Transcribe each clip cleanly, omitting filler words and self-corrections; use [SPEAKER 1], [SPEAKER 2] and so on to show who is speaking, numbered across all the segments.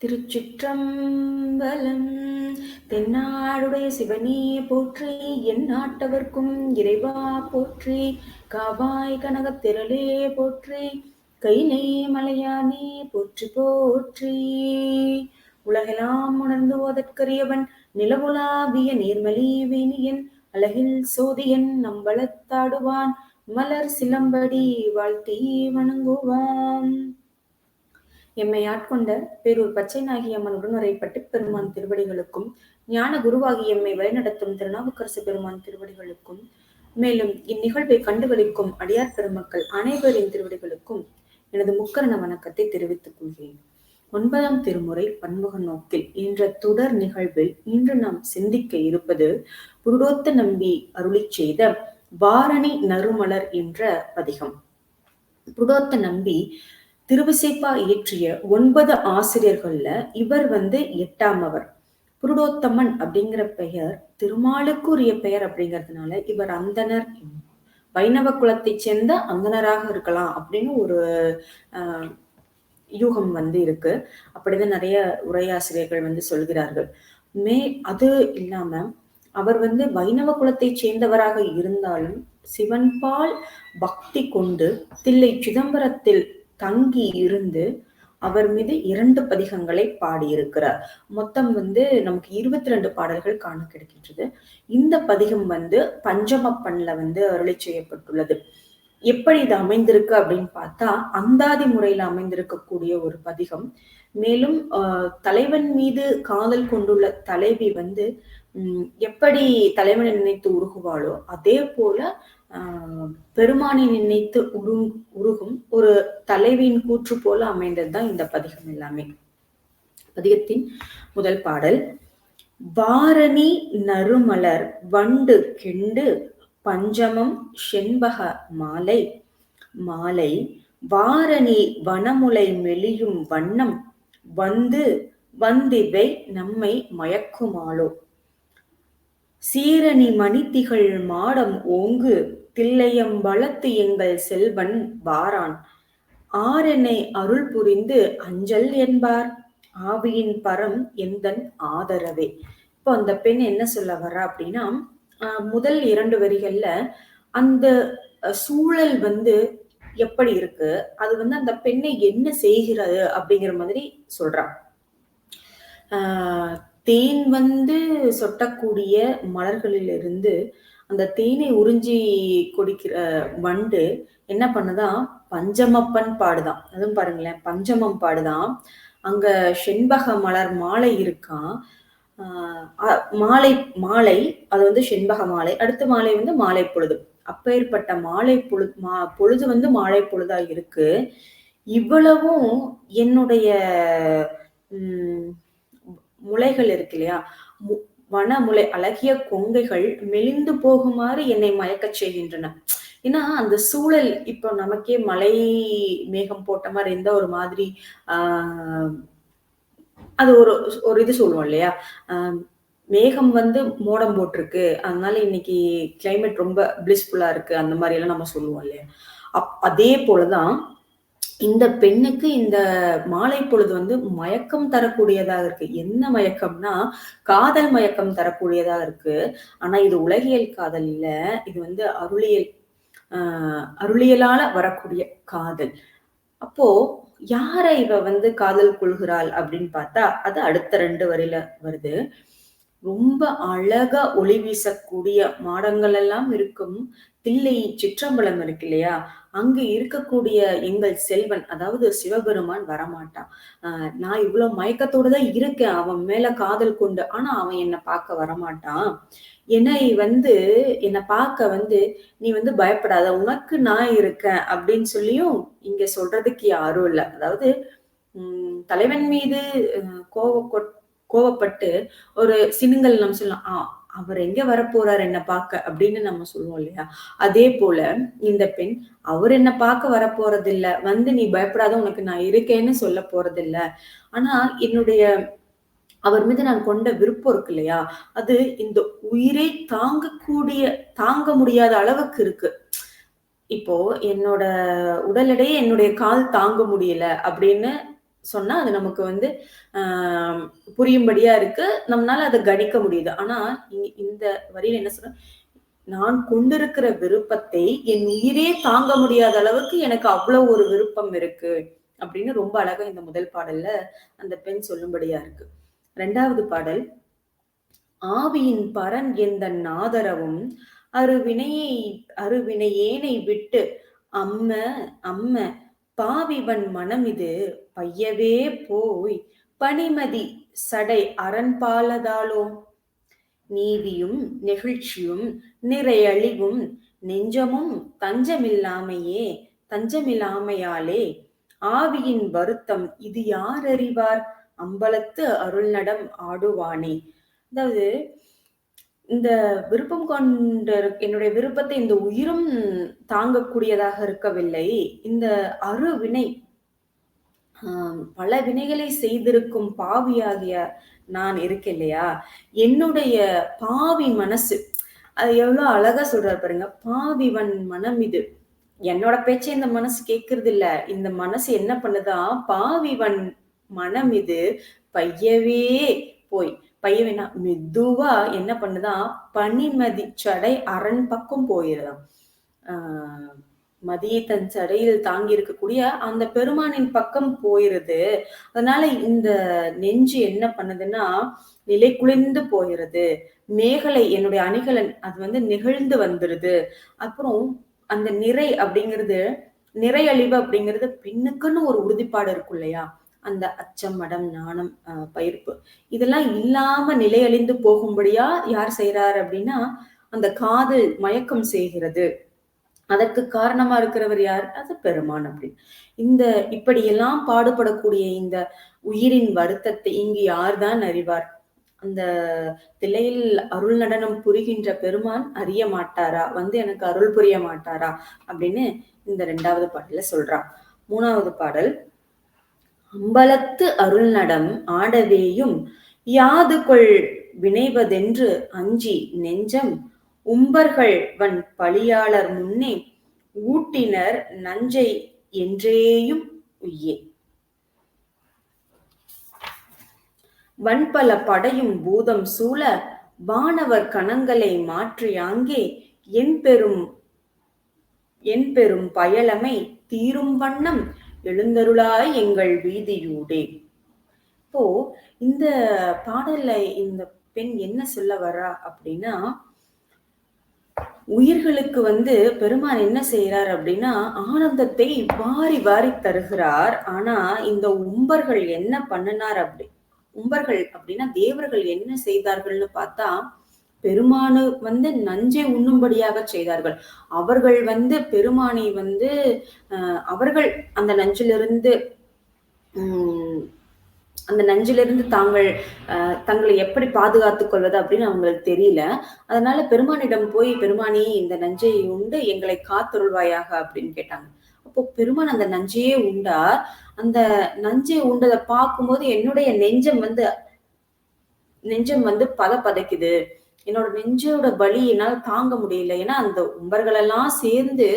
[SPEAKER 1] திருச்சிற்றம்பலம். தென்னாடுடைய சிவனே போற்றி, என் நாட்டவர்க்கும் இறைவா போற்றி. காவாய் கனகத் திரளே போற்றி, கைலை மலையானே போற்றி போற்றி. உலகெல்லாம் உணர்ந்து ஓதற்கரியவன், நிலவுலாவிய நீர்மலி வேணியன், அழகில் சோதியன் நம்பலத்தாடுவான், மலர் சிலம்படி வாழ்த்தி வணங்குவான். எம்மை ஆட்கொண்ட பேரூர் பச்சை நாகி அம்மன் உடனுரை பட்டிப் பெருமான் திருவடிகளுக்கும், ஞான குருவாகி எம்மை வழிநடத்தும் திருநாவுக்கரசு பெருமான் திருவடிகளுக்கும், மேலும் இந்நிகழ்வை கண்டுகளிக்கும் அடியார் பெருமக்கள் அனைவரின் திருவடிகளுக்கும் எனது முக்கரண வணக்கத்தை தெரிவித்துக் கொள்கிறேன். 9ஆம் திருமுறை பன்முக நோக்கில் என்ற தொடர் நிகழ்வில் இன்று நாம் சிந்திக்க இருப்பது புருடோத்த நம்பி அருளிச் செய்த வாரணி நறுமலர் என்ற பதிகம். புருடோத்த நம்பி திருவிசைப்பா இயற்றிய 9 ஆசிரியர்கள்ல இவர் 8ஆமவர். புருடோத்தமன் அப்படிங்கிற பெயர் திருமாலுக்கு உரிய பெயர் அப்படிங்கிறதுனால இவர் அந்தனர், வைணவ குலத்தை சேர்ந்த அந்தனராக இருக்கலாம் அப்படின்னு ஒரு யூகம் இருக்கு. அப்படிதான் நிறைய உரையாசிரியர்கள் சொல்கிறார்கள். அது இல்லாம அவர் வைணவ குலத்தை சேர்ந்தவராக இருந்தாலும் சிவன்பால் பக்தி கொண்டு தில்லை சிதம்பரத்தில் தங்கி இருந்து அவர் மீது 2 பதிகங்களை பாடியிருக்கிறார். மொத்தம் நமக்கு 22 பாடல்கள் காண கிடைக்கின்றது. இந்த பதிகம் பஞ்சமப்பன்ல அருளி செய்யப்பட்டுள்ளது. எப்படி இது அமைந்திருக்கு அப்படின்னு பார்த்தா, அந்தாதி முறையில அமைந்திருக்கக்கூடிய ஒரு பதிகம். மேலும் தலைவன் மீது காதல் கொண்டுள்ள தலைவி எப்படி தலைவனை நினைத்து உருகுவாளோ அதே போல பெருமானை நினைத்து உருகும் ஒரு தலைவியின் கூற்று போல அமைந்ததுதான் இந்த பதிகம் எல்லாமே. பதிகத்தின் முதல் பாடல்: வாரணி நறுமலர் வண்டு கெண்டு பஞ்சமம் செண்பக மாலை மாலை வாரணி வனமுலை மெலியும் வண்ணம் வந்திவை நம்மை மயக்குமாளோ. சீரணி மணித்திகள் மாடம் ஓங்கு தில்லையம் வளத்து எங்கள் செல்வன் வாரான், ஆரெனை அருள் புரிந்து அஞ்சல் என்பார், ஆவியின் பரம் எந்தன் ஆதரவே. இப்போ அந்த பெண் என்ன சொல்ல வர்றா அப்படின்னா, முதல் 2 வரிகள்ல அந்த சூழல் எப்படி இருக்கு, அது அந்த பெண்ணை என்ன செய்கிறது அப்படிங்கிற மாதிரி சொல்றான். தேன் சொட்டக்கூடிய மலர்களிலிருந்து அந்த தேனை உறிஞ்சி கொடுக்கிற வண்டு என்ன பண்ணுதான், பஞ்சமப்பன் பாடுதான். அதுவும் பாருங்களேன், பஞ்சமம் பாடுதான். அங்க செண்பக மலர் மாலை இருக்கான். மாலை அது செண்பக மாலை. அடுத்த மாலை மாலை பொழுது. அப்பேற்பட்ட மாலை பொழுது மாலை பொழுதா இருக்கு. இவ்வளவும் என்னுடைய முளைகள் இருக்கு இல்லையா, வனமுலை அழகிய கொங்கைகள் மெலிந்து போகுமாறு என்னை மயக்க செய்கின்றன. ஏன்னா அந்த சூழல் இப்போ நமக்கே மலை மேகம் போட்ட மாதிரி இருந்தா ஒரு மாதிரி அது ஒரு இது சொல்லுவோம் இல்லையா, மேகம் மோடம் போட்டிருக்கு, அதனால இன்னைக்கு கிளைமேட் ரொம்ப பிளிஸ்ஃபுல்லா இருக்கு, அந்த மாதிரி எல்லாம் நம்ம சொல்லுவோம் இல்லையா. அதே போலதான் இந்த பெண்ணுக்கு இந்த மாலை பொழுது மயக்கம் தரக்கூடியதாக இருக்கு. என்ன மயக்கம்னா, காதல் மயக்கம் தரக்கூடியதாக இருக்கு. ஆனா இது உலகியல் காதல் இல்ல, இது அருளியலால வரக்கூடிய காதல். அப்போ யாரை இவ காதல் கொள்கிறாள் அப்படின்னு பார்த்தா, அது அடுத்த 2 வரியில வருது. ரொம்ப அழகா ஒளி வீசக்கூடிய மாடங்கள் எல்லாம் இருக்கும் தில்லை சிற்றம்பலம் இருக்கு இல்லையா, அங்கு இருக்கக்கூடிய எங்கள் செல்வன், அதாவது சிவபெருமான் வரமாட்டான். நான் இவ்வளவு மயக்கத்தோட தான் இருக்கேன் அவன் மேல காதல் கொண்டு, ஆனா அவன் என்னை பார்க்க வரமாட்டான். என்னை பார்க்க நீ பயப்படாத, உனக்கு நான் இருக்கேன் அப்படின்னு சொல்லியும் இங்க சொல்றதுக்கு யாரும் இல்லை. அதாவது தலைவன் மீது கோவப்பட்டு ஒரு சினுங்கல் நம்ம சொல்லலாம், அவர் எங்க வரப்போறார் என்ன பார்க்க அப்படின்னு நம்ம சொல்லுவோம் இல்லையா. அதே போல இந்த பெண், அவர் என்ன பார்க்க வரப்போறதில்ல, நீ பயப்படாத உனக்கு நான் இருக்கேன்னு சொல்ல போறதில்ல, ஆனா அவர் மீது நான் கொண்ட விருப்பம் இருக்கு இல்லையா, அது இந்த உயிரை தாங்க முடியாத அளவுக்கு இருக்கு. இப்போ என்னோட உடல் எடையை என்னுடைய கால் தாங்க முடியல அப்படின்னு சொன்னா அது நமக்கு வந்து புரியும்படியா இருக்கு. நம்மனால அத கணிக்க முடியுது. ஆனா இந்த வரியில என்ன சொல்றேன், நான் கொண்டிருக்கிற விருப்பத்தை என் உயிரே தாங்க முடியாத அளவுக்கு எனக்கு அவ்வளவு ஒரு விருப்பம் இருக்கு. அப்படின்னு ரொம்ப அழகா இந்த முதல் பாடல்ல அந்த பெண் சொல்லும்படியா இருக்கு. 2வது பாடல், ஆவியின் பரன் எந்தன் ஆதரவும் அருவினையை அருவினையேனை விட்டு அம்ம அம்ம பாவிவன் மனமிது பையவே போய் பனிமதி சடை அரண்பாலதாலோ நீதியும் நெகிழ்ச்சியும் நிறையழிவும் நெஞ்சமும் தஞ்சமில்லாமையாலே ஆவியின் வருத்தம் இது யார் அறிவார் அம்பலத்து அருள்நடம் ஆடுவானே. அதாவது இந்த விருப்பம் கொண்ட என்னுடைய விருப்பத்தை இந்த உயிரும் தாங்கக்கூடியதாக இருக்கவில்லை. இந்த அருவினை பல வினைகளை செய்திருக்கும் பாவியாகிய நான் இருக்கேன் இல்லையா, என்னுடைய பாவி மனசு அது எவ்வளவு அழகா சொல்றாரு பாருங்க. பாவிவன் மனம் இது. என்னோட பேச்சை இந்த மனசு கேட்கறது இல்ல. இந்த மனசு என்ன பண்ணுதான், பாவிவன் மனம் இது பையவே போய் பையவேனா மெதுவா என்ன பண்ணுதான், பனிமதி சடை அரண் பக்கம் போயிருதாம். மதியை தன் சடையில் தாங்கி இருக்கக்கூடிய அந்த பெருமானின் பக்கம் போயிருது. அதனால இந்த நெஞ்சு என்ன பண்ணுதுன்னா நிலை குளிர்ந்து போயிருது. மேகலை என்னுடைய அணிகலன் அது வந்து நெகிழ்ந்து வந்துருது. அப்புறம் அந்த நிறை அப்படிங்கிறது, நிறையழிவு அப்படிங்கிறது பெண்ணுக்குன்னு ஒரு உறுதிப்பாடு இருக்கும் இல்லையா, அந்த அச்சம் மடம் நாணம் பயிர்ப்பு இதெல்லாம் இல்லாம நிலையழிந்து போகும்படியா யார் செய்யறாரு அப்படின்னா அந்த காதல் மயக்கம் செய்கிறது. அதற்கு காரணமா இருக்கிறவர் யார், அது பெருமான். அப்படி இந்த இப்படியெல்லாம் பாடுபடக்கூடிய இந்த உயிரின் வருத்தத்தை இங்கு யார்தான் அறிவார்? அந்த தில்லையில் அருள் நடனம் புரிகின்ற பெருமான் அறிய மாட்டாரா, வந்து எனக்கு அருள் புரிய மாட்டாரா அப்படின்னு இந்த 2வது பாடல்ல சொல்றா. 3வது பாடல், அம்பலத்து அருள் நடம் ஆடவேயும் யாது கொள் வினைவதென்று அஞ்சி நெஞ்சம் உம்பர்கள் வன் பழியாளர் முன்னே ஊட்டினர் நஞ்சை என்றேயும் உய்யே. வன்பல படையும் பூதம் சூழ வானவர் கணங்களை மாற்றியாங்கே என் பெரும் பயலமை தீரும் வண்ணம் எழுந்தருளாய் எங்கள் வீதியூடே. இப்போ இந்த பாடல்ல இந்த பெண் என்ன சொல்ல வர்றா அப்படின்னா, உயிர்களுக்கு வந்து பெருமான் என்ன செய்யறார் அப்படின்னா ஆனந்தத்தை வாரி வாரி தருகிறார். ஆனா இந்த உம்பர்கள் என்ன பண்ணினார் உம்பர்கள் அப்படின்னா தேவர்கள் என்ன செய்தார்கள்னு பார்த்தா, பெருமானு வந்து நஞ்சை உண்ணும்படியாக செய்தார்கள். அவர்கள் வந்து பெருமானை வந்து அவர்கள் அந்த நஞ்சிலிருந்து தங்களை எப்படி பாதுகாத்துக் கொள்வது அப்படின்னு அவங்களுக்கு தெரியல. அதனால பெருமானிடம் போய், பெருமானே இந்த நஞ்சை உண்டு எங்களை காத்தருள்வாயாக அப்படின்னு கேட்டாங்க. அப்போ பெருமான் அந்த நஞ்சையே உண்டார். அந்த நஞ்சை உண்டதை பார்க்கும்போது என்னுடைய நெஞ்சம் வந்து பதைக்குது. என்னோட நெஞ்சோட வலி என்னால் தாங்க முடியல. ஏன்னா அந்த உம்பர்கள் எல்லாம் சேர்ந்து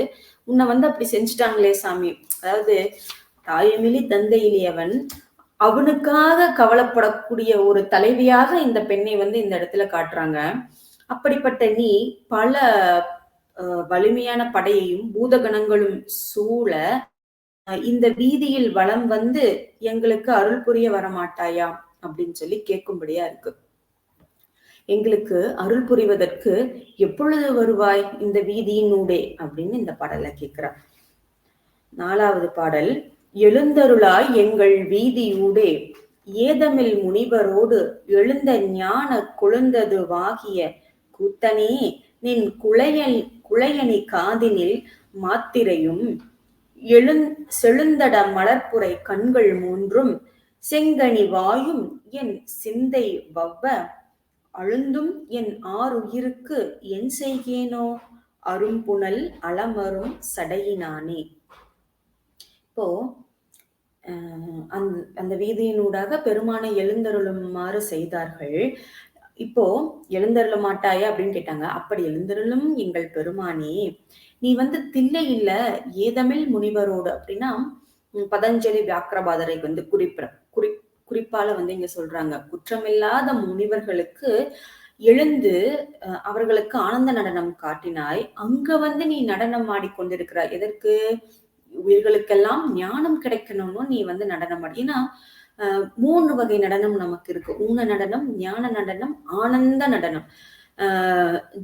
[SPEAKER 1] உன்னை வந்து அப்படி செஞ்சுட்டாங்களே சாமி. அதாவது தாயுமிலி தந்தையிலியவன் அவனுக்காக கவலைப்படக்கூடிய ஒரு தலைவியாக இந்த பெண்ணை வந்து இந்த இடத்துல காட்டுறாங்க. அப்படிப்பட்ட நீ பல வலிமையான படையையும் பூதகணங்களும் சூழ இந்த வீதியில் வலம் வந்து எங்களுக்கு அருள் புரிய வரமாட்டாயா அப்படின்னு சொல்லி கேட்கும்படியா இருக்கு. எங்களுக்கு அருள் புரிவதற்கு எப்பொழுது வருவாய் இந்த வீதியினூடே அப்படின்னு இந்த பாடலை கேட்கிறார். 4வது பாடல், எழுந்தருளாய் எங்கள் வீதியூடே ஏதமில் முனிவரோடு எழுந்த ஞான கொழுந்ததுவாகிய கூத்தனே நின் குளையணி காதினில் மாத்திரையும் செழுந்தட மலர்ப்புரை கண்கள் மூன்றும் செங்கனி வாயும் என் சிந்தை வவ்வ அழுந்தும் என் ஆறுயிருக்கு என் செய்கேனோ அரும்புணல் அலமரும் சடையினானே. இப்போ அந்த வீதியினூடாக பெருமானை எழுந்தருளுமாறு செய்தார்கள். இப்போ எழுந்தருள மாட்டாயா அப்படின்னு கேட்டாங்க. அப்படி எழுந்தருளும் எங்கள் பெருமானே, நீ வந்து தில்லை இல்ல ஏதமில் முனிவரோடு அப்படின்னா பதஞ்சலி வியாக்கிரபாதரை வந்து குறிப்பால வந்து இங்க சொல்றாங்க. குற்றமில்லாத முனிவர்களுக்கு எழுந்து அவர்களுக்கு ஆனந்த நடனம் காட்டினாய். அங்க வந்து நீ நடனம் ஆடிக்கொண்டிருக்கிறாய். எதற்கு? உயிர்களுக்கெல்லாம் ஞானம் கிடைக்கணும்னு நீ வந்து நடனம் ஆடி. ஏன்னா 3 வகை நடனம் நமக்கு இருக்கு. ஊன நடனம், ஞான நடனம், ஆனந்த நடனம்.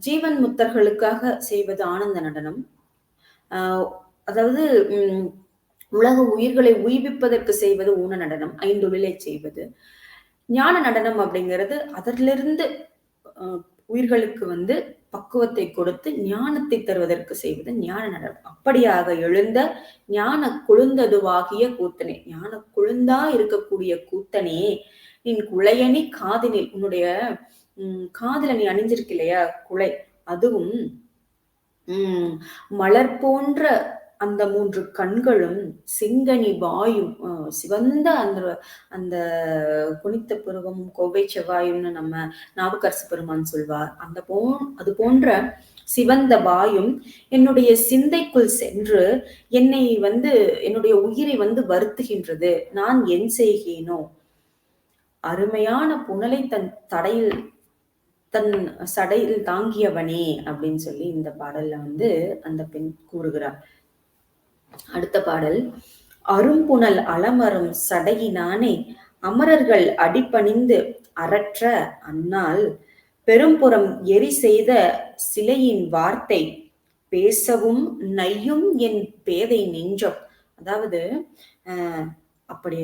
[SPEAKER 1] ஜீவன் முக்தர்களுக்காக செய்வது ஆனந்த நடனம். அதாவது உலக உயிர்களை உய்விப்பதற்கு செய்வது ஊன நடனம், 5 ஒளிலை செய்வது. ஞான நடனம் அப்படிங்கிறது அதிலிருந்து உயிர்களுக்கு வந்து பக்குவத்தை கொடுத்து ஞானத்தை தருவதற்கு செய்வது ஞான நடனம். அப்படியாக எழுந்த ஞான குழுந்ததுவாகிய கூத்தனே, ஞான குழுந்தா இருக்கக்கூடிய கூத்தனே, நின் குளையணி காதினில், உன்னுடைய காதுல நீ அணிஞ்சிருக்கு இல்லையா குளை, அதுவும் மலர் போன்ற அந்த 3 கண்களும், செங்கனி வாயும், சிவந்த அந்த அந்த குனித்த புருவம், கோவை செவ்வாயும்னு நம்ம நாவுக்கரசு பெருமான் சொல்வார். அது போன்ற சிவந்த வாயும் என்னுடைய சிந்தைக்குள் சென்று என்னை வந்து என்னுடைய உயிரை வந்து வருத்துகின்றது. நான் என் செய்கேனோ? அருமையான புனலை தன் சடையில் தாங்கியவனே அப்படின்னு சொல்லி இந்த பாடல்ல வந்து அந்த பெண் கூறுகிறார். அடுத்த பாடல், அரும்புணல் அலமரும் சடையினானே அமரர்கள் அடிபணிந்து அரற்ற அந்நாள் பெரும்புறம் எரி செய்த சிலையின் வார்த்தை பேசவும் நையும் என் பேதை நெஞ்சம். அதாவது அப்படி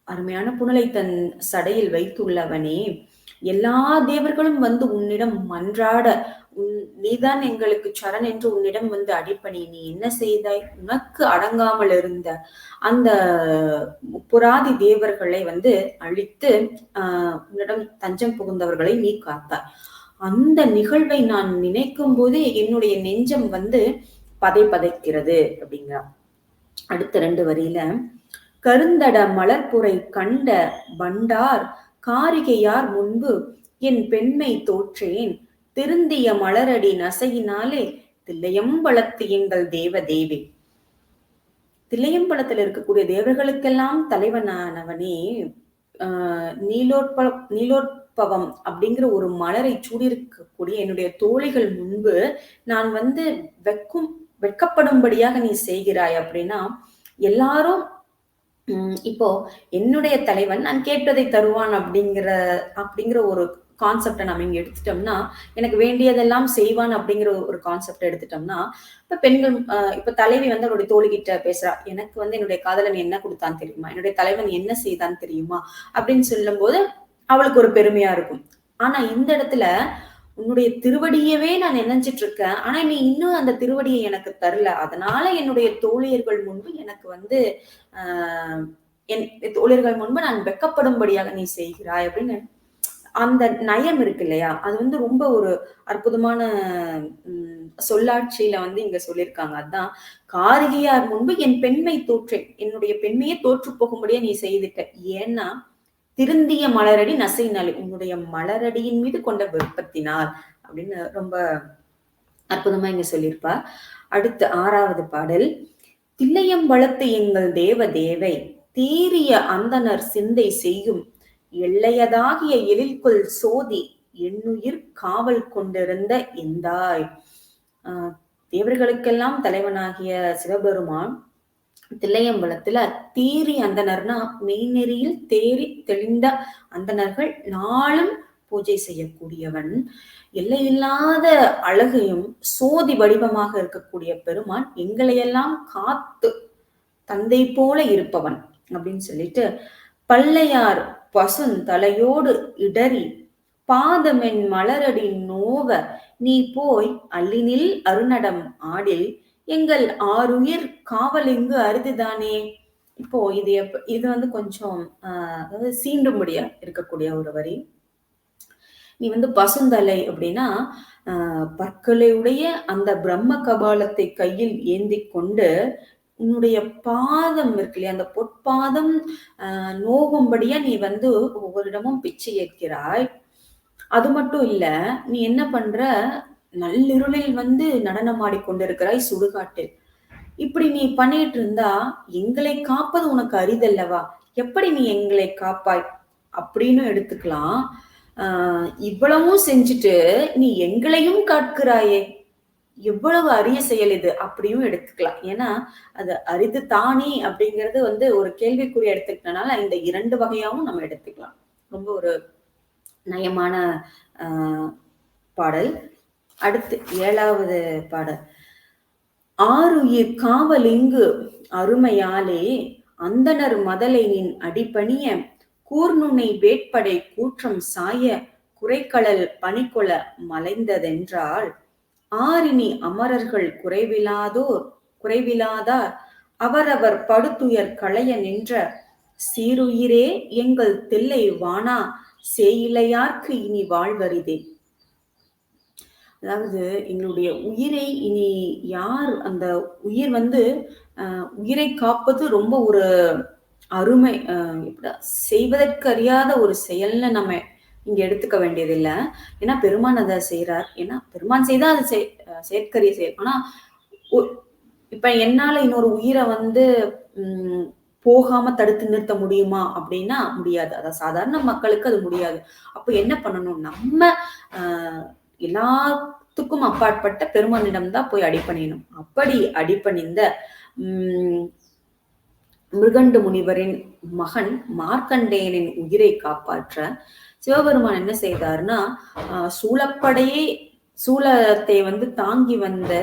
[SPEAKER 1] அருமையான புனலை தன் சடையில் வைத்துள்ளவனே, எல்லா தேவர்களும் வந்து உன்னிடம் மன்றாட, நீதான் எங்களுக்கு சரண் என்று உன்னிடம் வந்து அடிப்பணி, நீ என்ன செய்தாய்? உனக்கு அடங்காமல் இருந்த அந்த முப்புராதி தேவர்களை வந்து அழித்து உன்னிடம் தஞ்சம் புகுந்தவர்களை நீ காத்தாய். அந்த நிகழ்வை நான் நினைக்கும் போதே என்னுடைய நெஞ்சம் வந்து பதைக்கிறது அப்படிங்கிறார். அடுத்த 2 வரியில, கருந்தட மலர்புரை கண்ட வண்டார் காரிகையார் முன்பு என் பெண்மை தோற்றேன், திருந்திய மலரடி நசையினாலே தில்லையம்பலத்து எங்கள் தேவ தேவி. தில்லையம்பலத்தில் இருக்கக்கூடிய தேவர்களுக்கெல்லாம் தலைவனானவனே, நீலோற்பவம் அப்படிங்கிற ஒரு மலரை சூடியிருக்கக்கூடிய என்னுடைய தோழிகள் முன்பு நான் வந்து வெட்கப்படும்படியாக நீ செய்கிறாய். அப்படின்னா எல்லாரும் இப்போ என்னுடைய தலைவன் நான் கேட்டதை தருவான் அப்படிங்கிற ஒரு கான்செப்டை நம்ம இங்க எடுத்துட்டோம்னா, எனக்கு வேண்டியதெல்லாம் செய்வான் அப்படிங்கிற ஒரு கான்செப்ட் எடுத்துட்டோம்னா, இப்ப பெண்கள் இப்ப தலைவி வந்து அவருடைய தோழிகிட்ட பேசுறா, எனக்கு வந்து என்னுடைய காதலன் என்ன கொடுத்தான் தெரியுமா, என்னுடைய தலைவன் என்ன செய்தான் தெரியுமா அப்படின்னு சொல்லும் போது அவளுக்கு ஒரு பெருமையா இருக்கும். ஆனா இந்த இடத்துல உன்னுடைய திருவடியவே நான் நினைச்சிட்டு இருக்கேன், ஆனா நீ இன்னும் அந்த திருவடியை எனக்கு தரல, அதனால என்னுடைய தோழியர்கள் முன்பு எனக்கு வந்து என் தோழியர்கள் முன்பு நான் வெட்கப்படும்படியாக நீ செய்கிறாய் அப்படின்னு அந்த நயம் இருக்கு இல்லையா, அது வந்து ரொம்ப ஒரு அற்புதமான சொல்லாட்சியில வந்து இங்க சொல்லியிருக்காங்க. அதான், காரிகையார் முன்பு என் பெண்மை தோற்றேன், என்னுடைய பெண்மையை தோற்று போகும்படியா நீ செய்துட்ட. ஏன்னா திருந்திய மலரடி நசையினாலே, உன்னுடைய மலரடியின் மீது கொண்ட விருப்பத்தினால் அப்படின்னு ரொம்ப அற்புதமா இங்க சொல்லியிருப்பா. அடுத்து 6வது பாடல், தில்லையம்பலத்து எங்கள் தேவ தேவை தீரிய அந்தனர் சிந்தை செய்யும் எல்லையதாகிய எழில்கொள் சோதி என்னுயிர் காவல் கொண்டிருந்த எந்தாய். தேவர்களுக்கெல்லாம் தலைவனாகிய சிவபெருமான் தில்லையம்பலத்துல தீரி அந்தனர்னா மெய்நெறியில் தேறி தெளிந்த அந்தனர்கள் நாளும் பூஜை செய்யக்கூடியவன், எல்லையில்லாத அழகையும் சோதி வடிவமாக இருக்கக்கூடிய பெருமான் எங்களையெல்லாம் காத்து தந்தை போல இருப்பவன் அப்படின்னு சொல்லிட்டு, பல்லையார் பசுந்தலையோடு இடறி பாதமென் மலரடி நோவ நீ போய் அல்லினில் அருநடம் ஆடில் எங்கள் 6 உயிர் காவல் இங்கு அரிதுதானே. இப்போ இது வந்து கொஞ்சம் அதாவது சீண்டும்படியா இருக்கக்கூடிய ஒரு வரி. நீ வந்து பசுந்தலை அப்படின்னா பற்களையுடைய அந்த பிரம்ம கபாலத்தை கையில் ஏந்தி கொண்டு உன்னுடைய பாதம் இருக்கு இல்லையா, அந்த பொற்பாதம் நோகும்படியா நீ வந்து ஒவ்வொரு இடமும் பிச்சை ஏற்கிறாய். அது மட்டும் இல்ல, நீ என்ன பண்ற, நள்ளிருளில் வந்து நடனம் ஆடிக்கொண்டிருக்கிறாய் சுடுகாட்டில். இப்படி நீ பண்ணிட்டு இருந்தா எங்களை காப்பது உனக்கு அரிதல்லவா, எப்படி நீ எங்களை காப்பாய் அப்படின்னு எடுத்துக்கலாம். இவ்வளவும் செஞ்சுட்டு நீ எங்களையும் காக்கிறாயே, எவ்வளவு அரிய செயல் இது அப்படியும் எடுத்துக்கலாம். ஏன்னா அது அரிது தானே அப்படிங்கிறது வந்து ஒரு கேள்விக்குறி எடுத்துக்கிட்டனால இந்த 2 வகையாவும் நம்ம எடுத்துக்கலாம். ரொம்ப ஒரு நயமான பாடல். அடுத்து 7வது பாடல். ஆருயிர் காவலிங்கு அருமையாலே அந்தணர் மதலை நின் அடிபணிய கூர்நுனை வேட்படை கூற்றம் சாய குறைக்கழல் பணிகொள மலைந்ததென்றால் ஆரினி அமரர்கள் குறைவிலாதார் அவரவர் படுத்துயர் களைய நின்ற சீருயிரே எங்கள் தில்லை வானா சேயிலையார்க்கு இனி வாழ்வரிதே. அதாவது எங்களுடைய உயிரை இனி யார், அந்த உயிர் வந்து உயிரை காப்பது ரொம்ப ஒரு அருமை, செய்வதற்கு அறியாத ஒரு செயல்னு நம்ம இங்க எடுத்துக்க வேண்டியதில்லை. ஏன்னா பெருமான் அதை செய்யறார். ஏன்னா பெருமான் செய்தா அது செயற்கரிய செயல். ஆனா இப்ப என்னால இன்னொரு உயிரை வந்து போகாம தடுத்து நிறுத்த முடியுமா அப்படின்னா முடியாது. அதாவது சாதாரண மக்களுக்கு அது முடியாது. அப்ப என்ன பண்ணணும், நம்ம எல்லாத்துக்கும் அப்பாற்பட்ட பெருமானிடம்தான் போய் அடிபணியணும். அப்படி அடிபணிந்த மிருகண்டு முனிவரின் மகன் மார்க்கண்டேயனின் உயிரை காப்பாற்ற சிவபெருமான் என்ன செய்தார்னா, சூலத்தை வந்து தாங்கி வந்த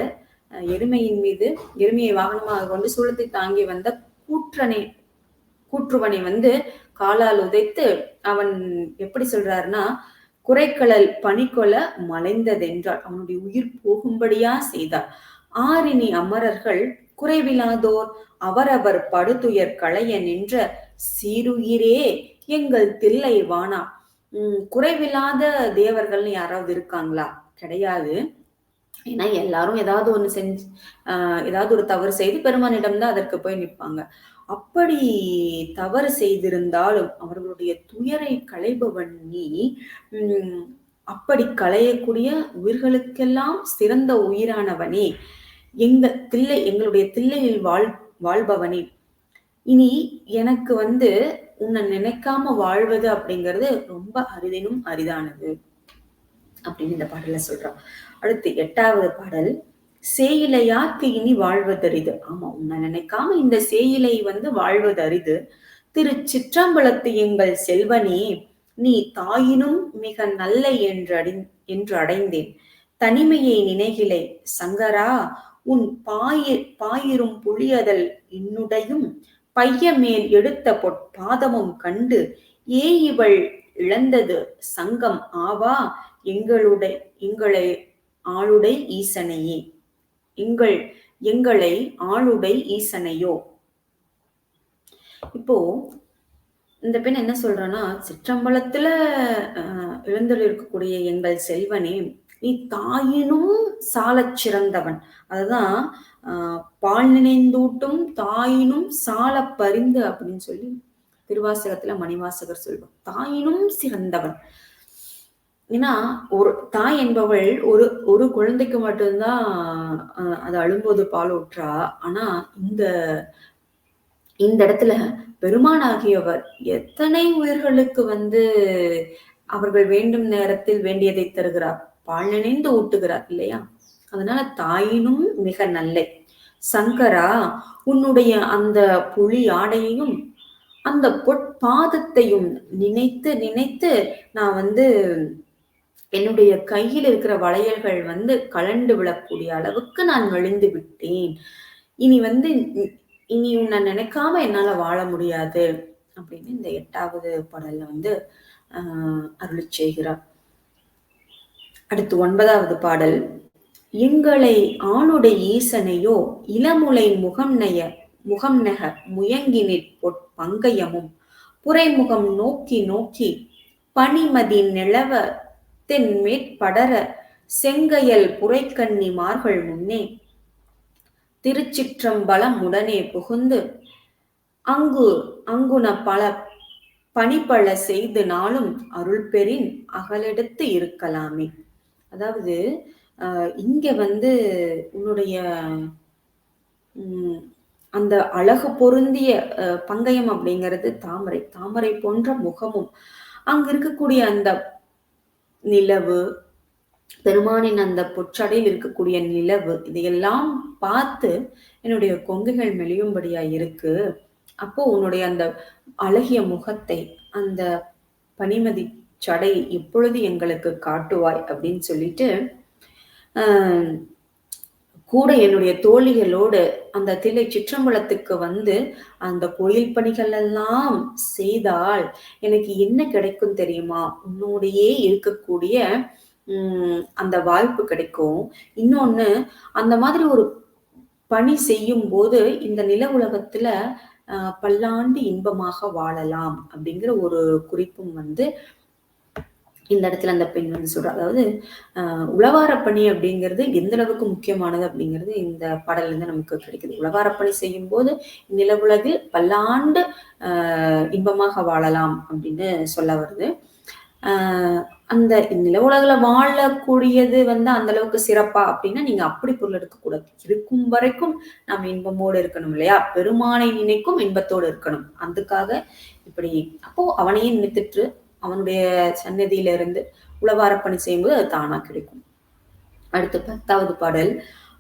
[SPEAKER 1] எருமையின் மீது, எருமையை வாகனமாக கொண்டு சூலத்தை தாங்கி வந்த கூற்றுவனை வந்து காலால் உதைத்து, அவன் எப்படி சொல்றாருன்னா, குறைக்கழல் பணிகொள மலைந்ததென்றால் அவனுடைய உயிர் போகும்படியா செய்தார். ஆரினி அமரர்கள் குறைவிலாதோர் அவரவர் படுதுயர் களைய நின்ற சீருயிரே எங்கள் தில்லை வானா. குறைவில்லாத தேவர்கள்னு யாராவது இருக்காங்களா? கிடையாது. ஏன்னா எல்லாரும் ஏதாவது ஒண்ணு செஞ்சு ஏதாவது ஒரு தவறு செய்து பெருமானிடம்தான் அதற்கு போய் நிற்பாங்க. அப்படி தவறு செய்திருந்தாலும் அவர்களுடைய துயரை களைபவன் நீ. அப்படி களையக்கூடிய உயிர்களுக்கெல்லாம் சிறந்த உயிரானவனே, எங்களுடைய தில்லையில் வாழ்பவனே, இனி எனக்கு வந்து உன்னை நினைக்காம வாழ்வது அப்படிங்கிறது ரொம்ப அரிதினும் அரிதானது அப்படின்னு இந்த பாடல சொல்றான். அடுத்து 8வது பாடல். சேயிலையார்க்கு இனி வாழ்வதரிது. ஆமா, உன்னை நினைக்காம இந்த சேயிலை வந்து வாழ்வது அரிது. திருச்சிற்றம்பலத்து எங்கள் செல்வனே, நீ தாயினும் மிக நல்ல என்று அடைந்தேன். தனிமையை நினைகிலை சங்கரா, உன் பாயிரும் புலியதல் இன்னுடையும் பைய மேல் எடுத்த பொற்பாதமும் கண்டு இவள் இழந்தது சங்கம் ஆவா எங்களை ஆளுடை ஈசனையே, எங்களை ஆளுடை ஈசனையோ. இப்போ இந்த பெண் என்ன சொல்றனா, சிற்றம்பலத்துல எழுந்தல் இருக்கக்கூடிய எங்கள் செல்வனே, நீ தாயினும் சாலச் சிறந்தவன். அதுதான் பால் நினைந்தூட்டும் தாயினும் சால பரிந்து அப்படின்னு சொல்லி திருவாசகத்துல மணிவாசகர் சொல்வார். தாயினும் சிறந்தவன். ஏன்னா ஒரு தாய் என்பவள் ஒரு குழந்தைக்கு மட்டும்தான் அது அழும்போது பால் ஊற்றா. ஆனா இந்த இடத்துல பெருமானாகியவர் எத்தனை உயிர்களுக்கு வந்து அவர்கள் வேண்டும் நேரத்தில் வேண்டியதை தருகிறார், பால் நினைந்து ஊட்டுகிறார் இல்லையா? அதனால தாயினும் மிக நல்ல சங்கரா, உன்னுடைய அந்த புலி ஆடையையும் அந்த பொற்பாதத்தையும் நினைத்து நினைத்து நான் வந்து என்னுடைய கையில் இருக்கிற வளையல்கள் வந்து கலண்டு விழக்கூடிய அளவுக்கு நான் மெலிந்து விட்டேன். இனி உன்னை நினைக்காம என்னால வாழ முடியாது அப்படின்னு இந்த 8வது பாடல்ல வந்து அருளி செய்கிறார். அடுத்து 9வது பாடல். எங்களை ஆளுடை ஈசனையோ இளமுலை முகம் நெக முயங்கினிற் பொற்பங்கயமும் புரைமுகம் நோக்கி நோக்கி பனிமதி நிலவ தென்மேற்படர செங்கையல் புரைக்கண்ணி மார்கள் முன்னே திருச்சிற்றம்பலம் உடனே புகுந்து அங்குன பல பணிப்பழ செய்து நாளும் அருள் பெறின் அகலெடுத்து இருக்கலாமே. அதாவது இங்க வந்து உன்னுடைய அந்த அழகு பொருந்திய பங்கயம் அப்படிங்கிறது தாமரை. தாமரை போன்ற முகமும், அங்க இருக்கக்கூடிய அந்த நிலவு, பெருமானின் அந்த பொற்சடையில் இருக்கக்கூடிய நிலவு, இதையெல்லாம் பார்த்து என்னுடைய கொங்கைகள் மெலியும்படியா இருக்கு. அப்போ உன்னுடைய அந்த அழகிய முகத்தை, அந்த பனிமதி சடை எப்பொழுது எங்களுக்கு காட்டுவாய் அப்படின்னு சொல்லிட்டு கூட என்னுடைய தோழிகளோடு அந்த தில்லை சிற்றம்பலத்துக்கு வந்து அந்த கோயில் பணிகள் எல்லாம் செய்தால் எனக்கு என்ன கிடைக்கும் தெரியுமா? உன்னோடையே இருக்கக்கூடிய அந்த வாய்ப்பு கிடைக்கும். இன்னொன்னு, அந்த மாதிரி ஒரு பணி செய்யும் போது இந்த நில உலகத்துல பல்லாண்டு இன்பமாக வாழலாம் அப்படிங்கிற ஒரு குறிப்பும் வந்து இந்த இடத்துல அந்த பெண் வந்து சொல்றா. அதாவது உழவாரப்பணி அப்படிங்கிறது எந்த அளவுக்கு முக்கியமானது அப்படிங்கிறது இந்த பாடல்ல இருந்து நமக்கு கிடைக்குது. உழவாரப்பணி செய்யும் போது நிலவுலகில் பல்லாண்டு இன்பமாக வாழலாம் அப்படின்னு சொல்ல வருது. அந்த நில உலகில வாழக்கூடியது வந்து அந்த அளவுக்கு சிறப்பா அப்படின்னா நீங்க அப்படி பொருள் எடுக்கக்கூடாது. இருக்கும் வரைக்கும் நாம் இன்பமோடு இருக்கணும் இல்லையா? பெருமானை நினைக்கும் இன்பத்தோடு இருக்கணும். அதுக்காக இப்படி அப்போ அவனையே நினைத்துட்டு அவனுடைய சன்னதியில இருந்து உழவாரப்பணி செய்யும்போது அது தானா கிடைக்கும். அடுத்து 10வது பாடல்.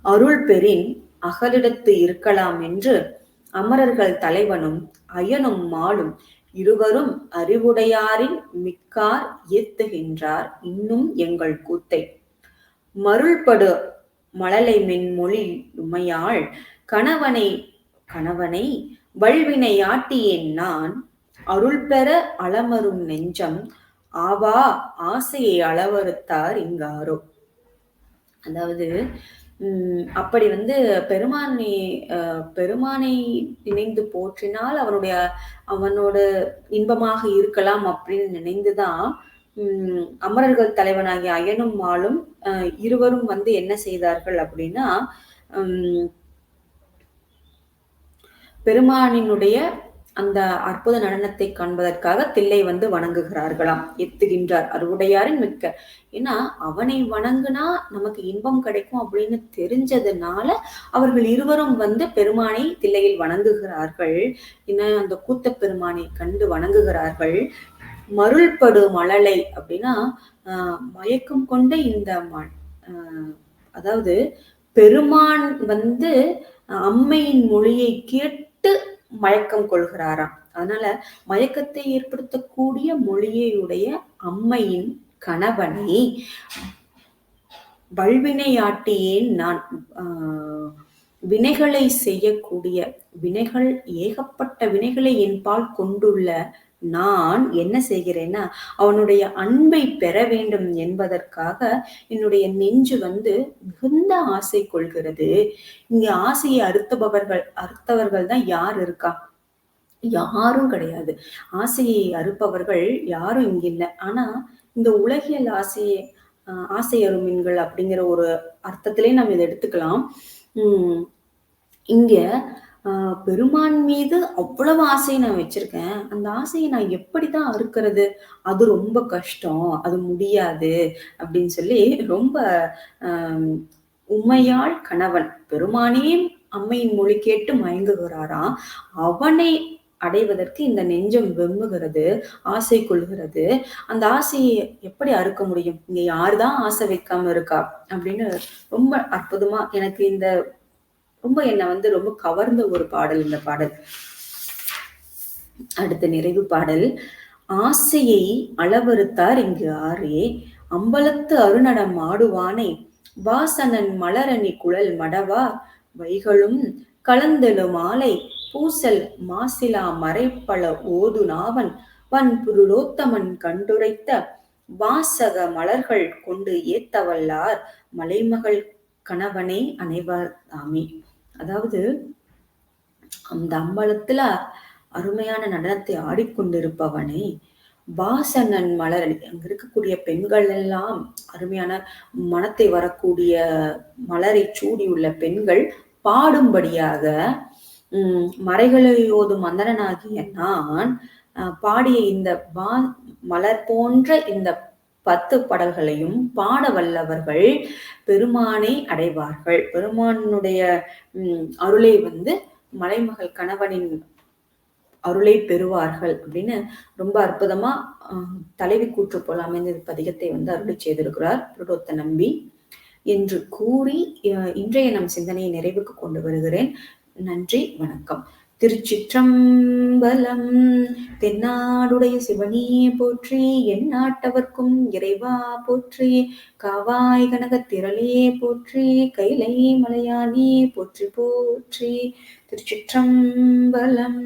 [SPEAKER 1] அருள் பெறின் அகலிடத்து இருக்கலாம் என்று அமரர்கள் தலைவனும் அயனும் மாலும் இருவரும் அறிவுடையாரின் மிக்கார் ஏத்துகின்றார் இன்னும் எங்கள் கூத்தை. மருள்படு மழலை மென்மொழி உமையாள் கணவனை வல்வினையாட்டியேன் நான் அருள் பெற அளமரும் நெஞ்சம் ஆவா ஆசையை அளவறுத்தார் இங்காரோ. அதாவது அப்படி வந்து பெருமானை நினைந்து போற்றினால் அவனோட இன்பமாக இருக்கலாம் அப்படின்னு நினைந்துதான் அமரர்கள் தலைவனாகிய அயனும் மாலும் இருவரும் வந்து என்ன செய்தார்கள் அப்படின்னா பெருமானினுடைய அந்த அற்புத நடனத்தை காண்பதற்காக தில்லை வந்து வணங்குகிறார்களாம். எத்துகின்றார் அறுவுடையாரின் மிக்க. ஏன்னா அவனை வணங்குனா நமக்கு இன்பம் கிடைக்கும் அப்படின்னு தெரிஞ்சதுனால அவர்கள் இருவரும் வந்து பெருமானை தில்லையில் வணங்குகிறார்கள். இன்னும் அந்த கூத்த பெருமானை கண்டு வணங்குகிறார்கள். மருள்படு மழலை அப்படின்னா மயக்கம் கொண்ட இந்த அதாவது பெருமான் வந்து அம்மையின் மொழியை கேட்டு மயக்கம் கொள்கிறாராம். அதனால மயக்கத்தை ஏற்படுத்தக்கூடிய மொழியுடைய அம்மையின் கணவனை வல்வினையாட்டியேன் நான் வினைகளை செய்யக்கூடிய வினைகள் ஏகப்பட்ட வினைகளை என்பால் கொண்டுள்ள நான் என்ன செய்கிறேன்னா அவனுடைய அன்பை பெற வேண்டும் என்பதற்காக என்னுடைய நெஞ்சு வந்து மிகுந்த ஆசை கொள்கிறது. இங்க ஆசையை அறுத்தவர்கள் தான் யார் இருக்கா? யாரும் கிடையாது. ஆசையை அறுப்பவர்கள் யாரும் இங்க இல்லை. ஆனா இந்த உலகியல் ஆசை அருமீன்கள் அப்படிங்கிற ஒரு அர்த்தத்திலே நம்ம இதை எடுத்துக்கலாம். இங்க பெருமான் மீது அவ்வளவு ஆசையை நான் வச்சிருக்கேன். அந்த ஆசையை நான் எப்படிதான் அறுக்கிறது? அது ரொம்ப கஷ்டம், அது முடியாது அப்படின்னு சொல்லி ரொம்ப உமையாள் கணவன் பெருமானே அம்மையின் மொழி கேட்டு மயங்குகிறாராம். அவனை அடைவதற்கு இந்த நெஞ்சம் வெம்புகிறது, ஆசை கொள்கிறது. அந்த ஆசையை எப்படி அறுக்க முடியும்? இங்க யாருதான் ஆசை வைக்காம இருக்கா அப்படின்னு ரொம்ப அற்புதமா எனக்கு இந்த ரொம்ப என்னை வந்து ரொம்ப கவர்ந்த ஒரு பாடல் இந்த பாடல். அடுத்த நிறைவு பாடல். ஆசையை அளவறுத்தார் இங்கு ஆரே அம்பலத்து அருநடம் ஆடுவானை வாசனன் மலரணி குழல் மடவா வைகளும் கலந்தெழு மாலை பூசல் மாசிலா மறைப்பள ஓது நாவன் வன்புருளோத்தமன் கண்டுரைத்த வாசக மலர்கள் கொண்டு ஏத்தவல்லார் மலைமகள் கணவனை அனைவர் தாமே. அதாவது அந்த அம்பலத்துல அருமையான நடனத்தை ஆடிக்கொண்டிருப்பவனை வாசனன் மலரணி அங்க இருக்கக்கூடிய பெண்கள் எல்லாம் அருமையான மனத்தை வரக்கூடிய மலரை சூடியுள்ள பெண்கள் பாடும்படியாக மறைகளை ஓதும் மந்தரனாகிய நான் பாடிய இந்த மலர் போன்ற இந்த 10 பாடல்களையும் பாட வல்லவர்கள் பெருமானை அடைவார்கள். பெருமானுடைய அருளை மலைமகள் கணவனின் அருளை பெறுவார்கள் அப்படின்னு ரொம்ப அற்புதமா தலைவி கூற்று போல அமைந்த பதிகத்தை அருளி செய்திருக்கிறார் புருடோத்த நம்பி என்று கூறி இன்றைய நம் சிந்தனையை நிறைவுக்கு கொண்டு வருகிறேன். நன்றி, வணக்கம். திருச்சிற்றம்பலம். தென்னாடுடைய சிவனியே போற்றி, என் நாட்டவர்க்கும் இறைவா போற்றி, காவாய் கனகத் திரளே போற்றி, கைலை மலையானே போற்றி போற்றி. திருச்சிற்றம்பலம்.